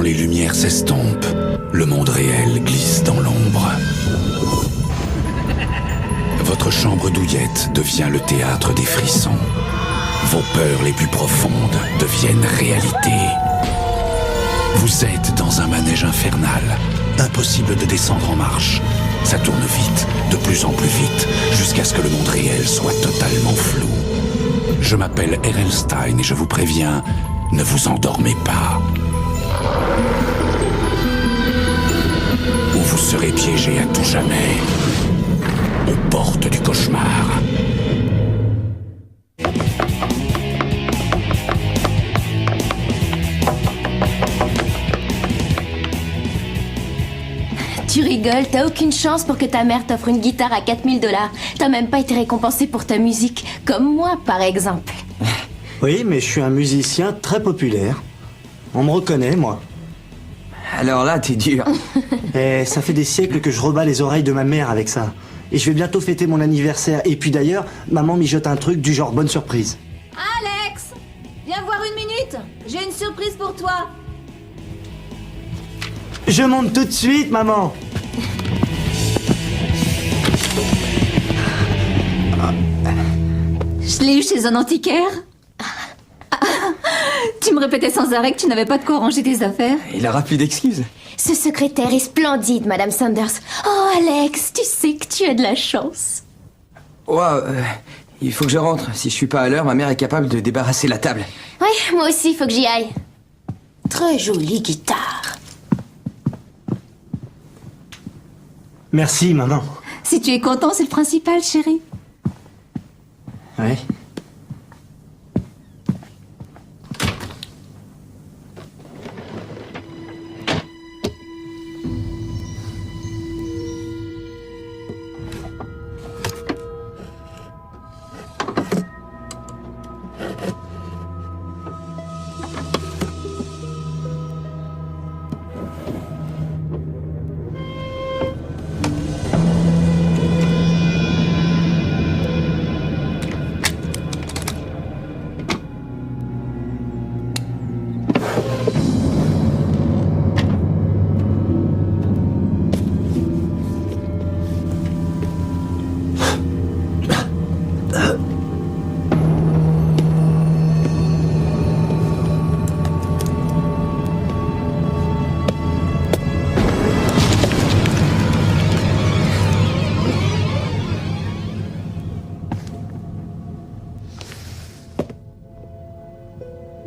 Quand les lumières s'estompent, le monde réel glisse dans l'ombre. Votre chambre douillette devient le théâtre des frissons. Vos peurs les plus profondes deviennent réalité. Vous êtes dans un manège infernal. Impossible de descendre en marche. Ça tourne vite, de plus en plus vite, jusqu'à ce que le monde réel soit totalement flou. Je m'appelle R.L. Stine et je vous préviens, ne vous endormez pas. Ou vous serez piégé à tout jamais. Aux portes du cauchemar. Tu rigoles, t'as aucune chance pour que ta mère t'offre une guitare à 4 000 $. T'as même pas été récompensé pour ta musique, comme moi par exemple. Oui, mais je suis un musicien très populaire. On me reconnaît, moi. Alors là, t'es dur. Et ça fait des siècles que je rebats les oreilles de ma mère avec ça. Et je vais bientôt fêter mon anniversaire. Et puis d'ailleurs, maman mijote un truc du genre bonne surprise. Alex, viens voir une minute. J'ai une surprise pour toi. Je monte tout de suite, maman. Je l'ai eu chez un antiquaire. Tu me répétais sans arrêt que tu n'avais pas de quoi ranger tes affaires. Il aura plus d'excuses. Ce secrétaire est splendide, Madame Sanders. Oh, Alex, tu sais que tu as de la chance. Wow, il faut que je rentre. Si je suis pas à l'heure, ma mère est capable de débarrasser la table. Ouais, moi aussi, il faut que j'y aille. Très jolie guitare. Merci, maman. Si tu es content, c'est le principal, chérie. Ouais.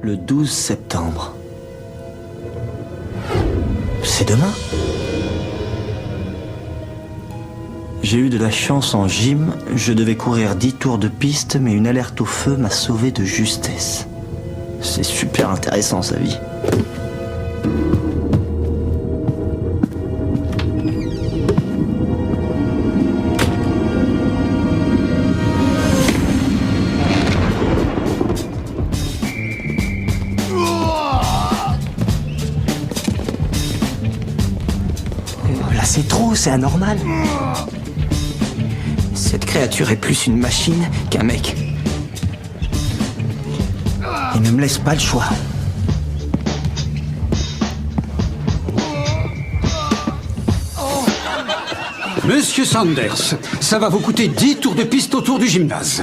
Le 12 septembre. C'est demain. J'ai eu de la chance en gym. Je devais courir 10 tours de piste, mais une alerte au feu m'a sauvé de justesse. C'est super intéressant, sa vie. C'est trop, c'est anormal. Cette créature est plus une machine qu'un mec. Il ne me laisse pas le choix. Monsieur Sanders, ça va vous coûter 10 tours de piste autour du gymnase.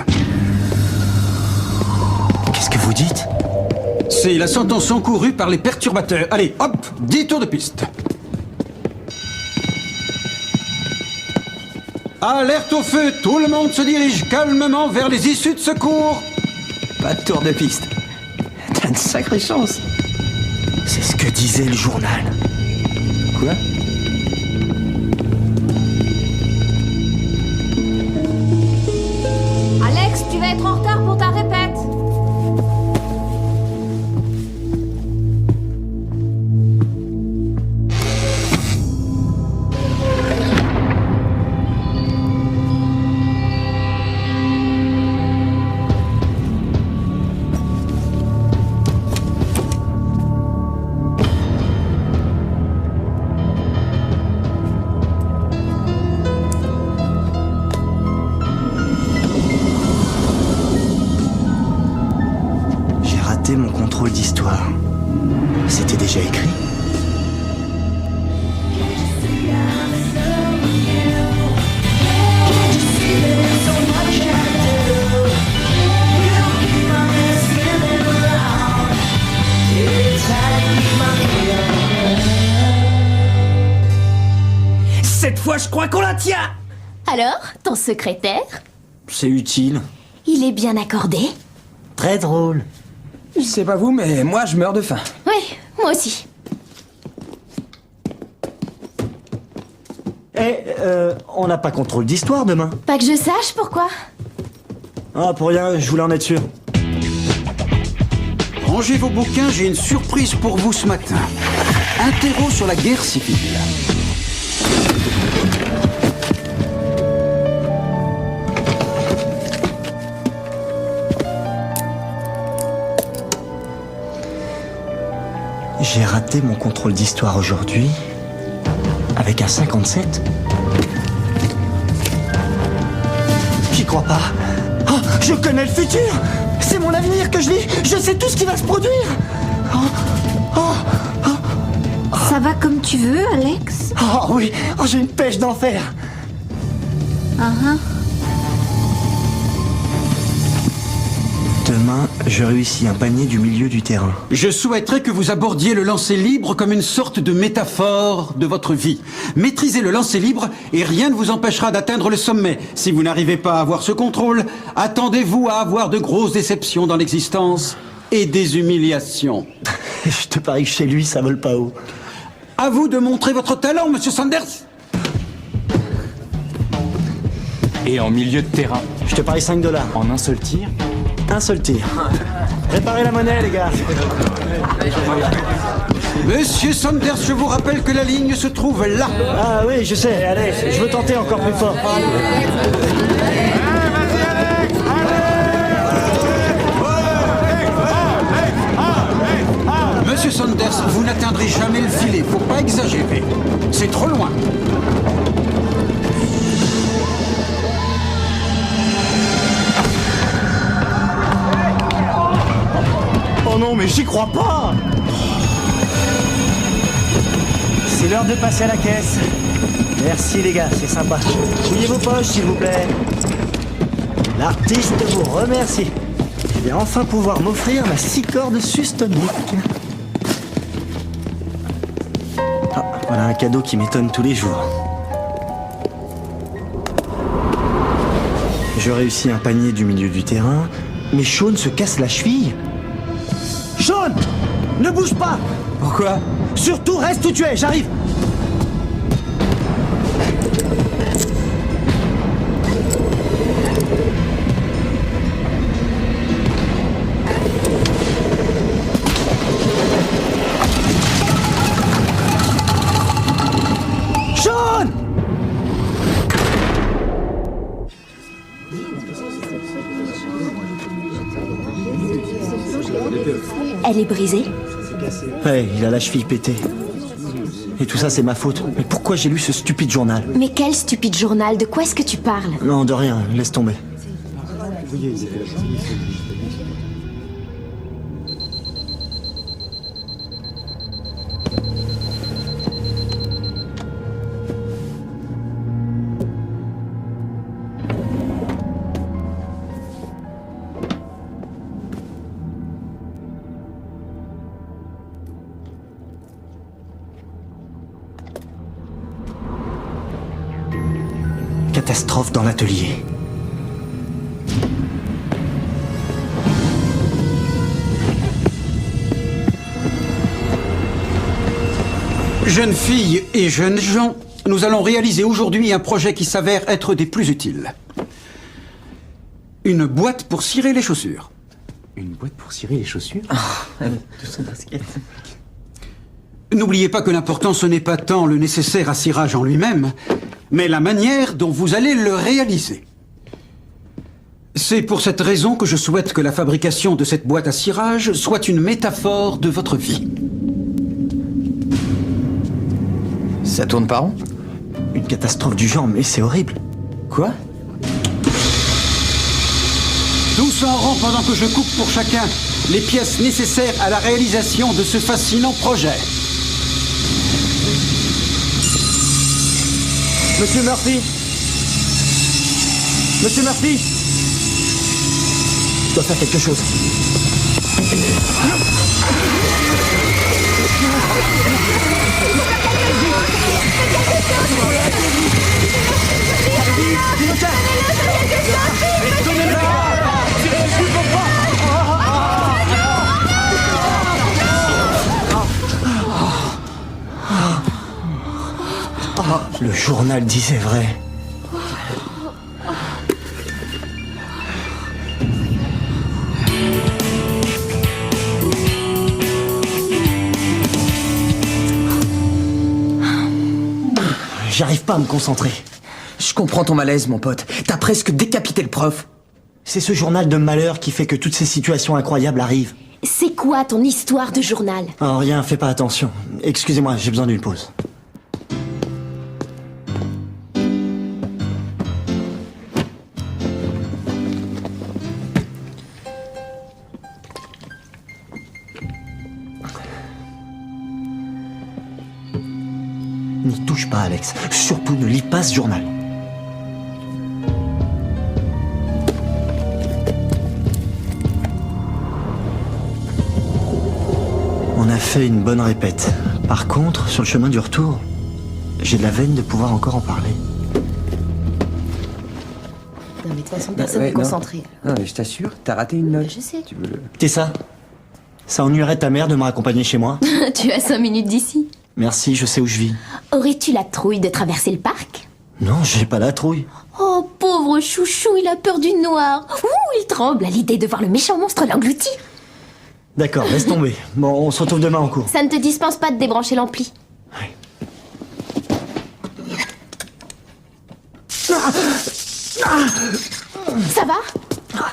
Qu'est-ce que vous dites? C'est la sentence encourue par les perturbateurs. Allez, hop, 10 tours de piste. Alerte au feu, tout le monde se dirige calmement vers les issues de secours. Pas de tour de piste. T'as une sacrée chance. C'est ce que disait le journal. Quoi? Alex, tu vas être en retard pour ta répète. fois, je crois qu'on la tient. Alors, ton secrétaire? C'est utile. Il est bien accordé? Très drôle. Je sais pas vous, mais moi, je meurs de faim. Oui, moi aussi. On n'a pas contrôle d'histoire demain. Pas que je sache pourquoi. Ah, pour rien, je voulais en être sûr. Rangez vos bouquins, j'ai une surprise pour vous ce matin. Interro sur la guerre civile. J'ai raté mon contrôle d'histoire aujourd'hui. Avec un 57. J'y crois pas. Oh, je connais le futur. C'est mon avenir que je lis. Je sais tout ce qui va se produire. Ça va comme tu veux, Alex? Oh oui, oh, j'ai une pêche d'enfer. Demain, je réussis un panier du milieu du terrain. Je souhaiterais que vous abordiez le lancer libre comme une sorte de métaphore de votre vie. Maîtrisez le lancer libre et rien ne vous empêchera d'atteindre le sommet. Si vous n'arrivez pas à avoir ce contrôle, attendez-vous à avoir de grosses déceptions dans l'existence et des humiliations. Je te parie que chez lui, ça vole pas haut. À vous de montrer votre talent, monsieur Sanders. Et en milieu de terrain, Je te parie $5. en un seul tir, Un seul tir. Réparez la monnaie, les gars. Monsieur Sanders, je vous rappelle que la ligne se trouve là. Ah oui, je sais. Allez, je veux tenter encore plus fort. Monsieur Sanders, vous n'atteindrez jamais le filet. Faut pas exagérer. C'est trop loin. Oh non, mais j'y crois pas. C'est l'heure de passer à la caisse. Merci les gars, c'est sympa. Fouillez vos poches, s'il vous plaît. L'artiste vous remercie. Je vais enfin pouvoir m'offrir ma 6 cordes sustonique. Ah, voilà un cadeau qui m'étonne tous les jours. Je réussis un panier du milieu du terrain, mais Sean se casse la cheville. Sean, ne bouge pas. Pourquoi? Surtout reste où tu es, j'arrive. Sean! Elle est brisée? Ouais, il a la cheville pétée. Et tout ça, c'est ma faute. Mais pourquoi j'ai lu ce stupide journal? Mais quel stupide journal? De quoi est-ce que tu parles? Non, de rien, laisse tomber. Catastrophe dans l'atelier. Jeunes filles et jeunes gens, nous allons réaliser aujourd'hui un projet qui s'avère être des plus utiles. Une boîte pour cirer les chaussures. une boîte pour cirer les chaussures. De son basket. N'oubliez pas que l'important, ce n'est pas tant le nécessaire à cirage en lui-même, mais la manière dont vous allez le réaliser. C'est pour cette raison que je souhaite que la fabrication de cette boîte à cirage soit une métaphore de votre vie. Ça tourne pas rond? Une catastrophe du genre, mais c'est horrible. Quoi? Tous en rang pendant que je coupe pour chacun les pièces nécessaires à la réalisation de ce fascinant projet. Monsieur Murphy. Monsieur Murphy. Je dois faire quelque chose. Le journal disait vrai. J'arrive pas à me concentrer. Je comprends ton malaise, mon pote. T'as presque décapité le prof. C'est ce journal de malheur qui fait que toutes ces situations incroyables arrivent. C'est quoi ton histoire de journal? Oh, rien, fais pas attention. Excusez-moi, j'ai besoin d'une pause. N'y touche pas, Alex. Surtout ne lis pas ce journal. On a fait une bonne répète. Par contre, sur le chemin du retour, j'ai de la veine de pouvoir encore en parler. Non, mais de toute façon, personne Ouais, n'est concentré. Non, mais je t'assure, t'as raté une note. Je sais. Tu veux le... Tessa, ça ennuierait ta mère de me raccompagner chez moi? Tu as 5 minutes d'ici. Merci, je sais où je vis. Aurais-tu la trouille de traverser le parc? Non, j'ai pas la trouille. Oh, pauvre chouchou, il a peur du noir. Ouh, il tremble à l'idée de voir le méchant monstre l'engloutir. D'accord, laisse tomber. Bon, on se retrouve demain en cours. Ça ne te dispense pas de débrancher l'ampli. Ça va?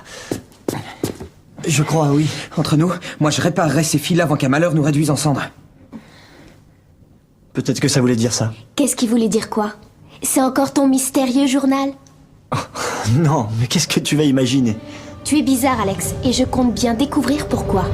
Je crois, oui. Entre nous, moi je réparerai ces fils avant qu'un malheur nous réduise en cendres. Peut-être que ça voulait dire ça. Qu'est-ce qui voulait dire quoi? C'est encore ton mystérieux journal? Non, mais qu'est-ce que tu vas imaginer? Tu es bizarre, Alex, et je compte bien découvrir pourquoi.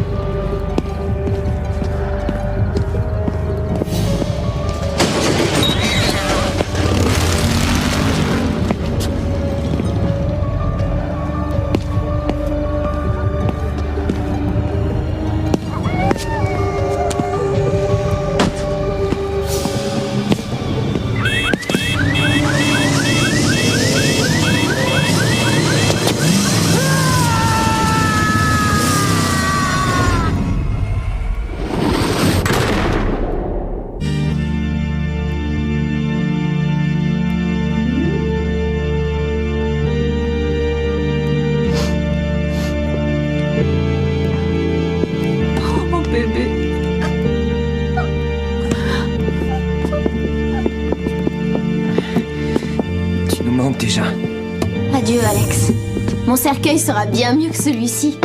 Déjà. Adieu, Alex. Mon cercueil sera bien mieux que celui-ci.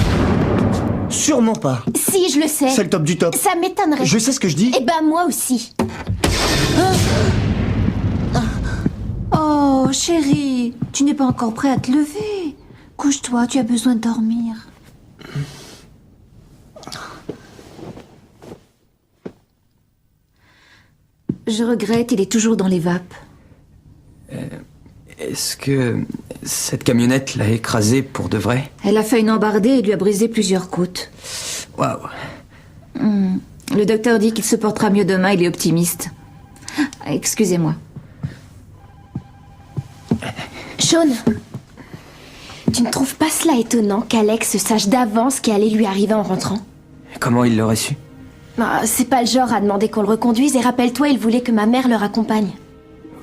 Sûrement pas. Si, je le sais. C'est le top du top. Ça m'étonnerait. Je sais ce que je dis. Eh ben, moi aussi. Oh, chérie, tu n'es pas encore prêt à te lever. Couche-toi, tu as besoin de dormir. Je regrette, il est toujours dans les vapes. Est-ce que cette camionnette l'a écrasé pour de vrai? Elle a fait une embardée et lui a brisé plusieurs côtes. Waouh. Le docteur dit qu'il se portera mieux demain, il est optimiste. Excusez-moi. Sean, tu ne trouves pas cela étonnant qu'Alex sache d'avance ce qui allait lui arriver en rentrant? Comment il l'aurait su? C'est pas le genre à demander qu'on le reconduise, et rappelle-toi, il voulait que ma mère le raccompagne.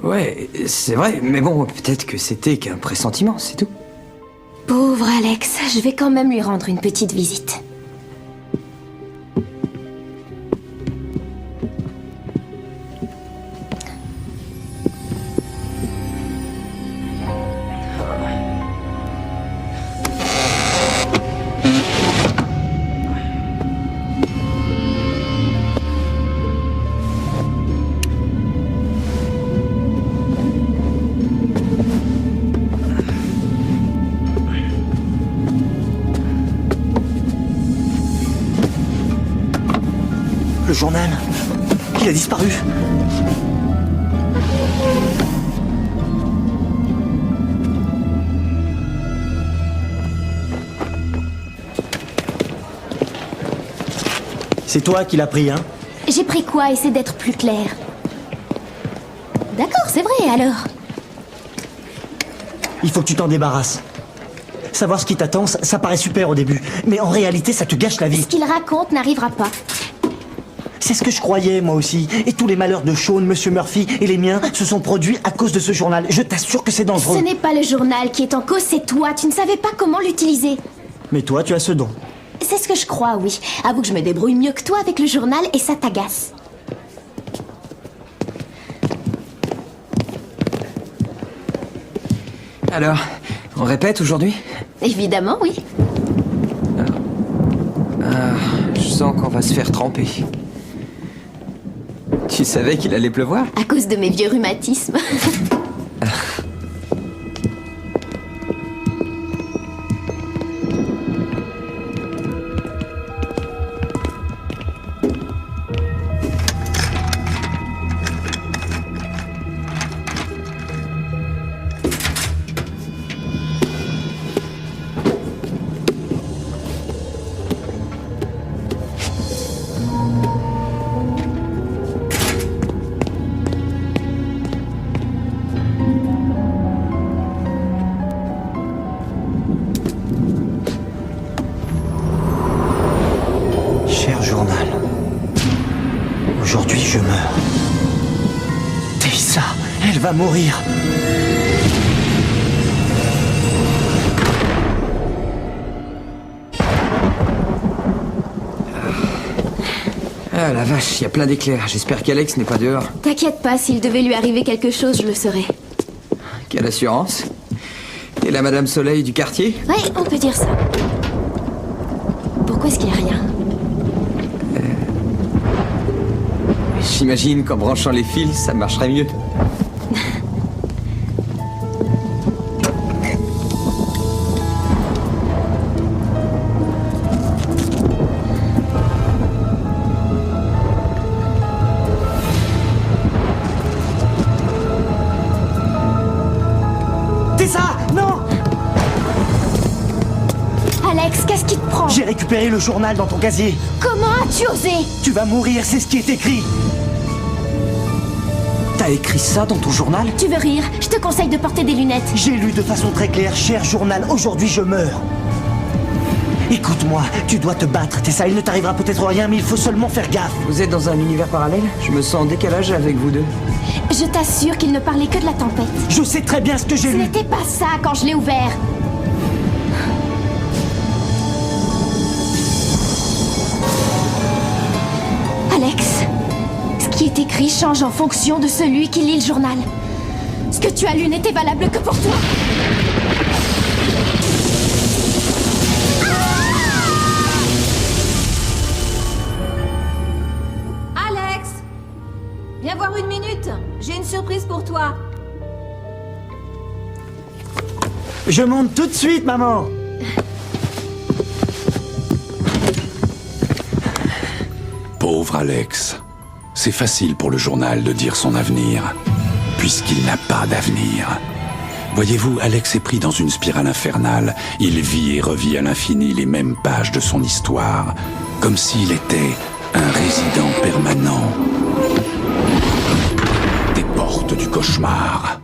Ouais, c'est vrai, mais bon, peut-être que c'était qu'un pressentiment, c'est tout. Pauvre Alex, je vais quand même lui rendre une petite visite. Le journal, il a disparu. C'est toi qui l'as pris, hein? J'ai pris quoi? Essaie d'être plus clair. D'accord, c'est vrai, alors. Il faut que tu t'en débarrasses. Savoir ce qui t'attend, ça paraît super au début. Mais en réalité, ça te gâche la vie. Ce qu'il raconte n'arrivera pas. C'est ce que je croyais, moi aussi. Et tous les malheurs de Sean, Monsieur Murphy et les miens se sont produits à cause de ce journal. Je t'assure que c'est dangereux. Ce n'est pas le journal qui est en cause, c'est toi. Tu ne savais pas comment l'utiliser. Mais toi, tu as ce don. C'est ce que je crois, oui. Avoue que je me débrouille mieux que toi avec le journal et ça t'agace. Alors, on répète aujourd'hui? Évidemment, oui. Je sens qu'on va se faire tremper. Tu savais qu'il allait pleuvoir? À cause de mes vieux rhumatismes. Cher journal, aujourd'hui je meurs. Tessa, elle va mourir. Ah la vache, il y a plein d'éclairs. J'espère qu'Alex n'est pas dehors. T'inquiète pas, s'il devait lui arriver quelque chose, je le saurais. Quelle assurance. Et la Madame Soleil du quartier? Ouais, on peut dire ça. Pourquoi est-ce qu'il y a rien? J'imagine qu'en branchant les fils, ça marcherait mieux. Tessa, non! Alex, qu'est-ce qui te prend? J'ai récupéré le journal dans ton casier. Comment as-tu osé? Tu vas mourir, c'est ce qui est écrit. T'as écrit ça dans ton journal? Tu veux rire? Je te conseille de porter des lunettes. J'ai lu de façon très claire, cher journal, aujourd'hui je meurs. Écoute-moi, tu dois te battre, Tessa, il ne t'arrivera peut-être rien, mais il faut seulement faire gaffe. Vous êtes dans un univers parallèle? Je me sens en décalage avec vous deux. Je t'assure qu'il ne parlait que de la tempête. Je sais très bien ce que j'ai Ce lu. n'était pas ça quand je l'ai ouvert. Alex, ce qui est écrit change en fonction de celui qui lit le journal. Ce que tu as lu n'était valable que pour toi. Alex! Viens voir une minute. J'ai une surprise pour toi. Je monte tout de suite, maman. Pauvre Alex. C'est facile pour le journal de dire son avenir, puisqu'il n'a pas d'avenir. Voyez-vous, Alex est pris dans une spirale infernale. Il vit et revit à l'infini les mêmes pages de son histoire, comme s'il était un résident permanent des portes du cauchemar.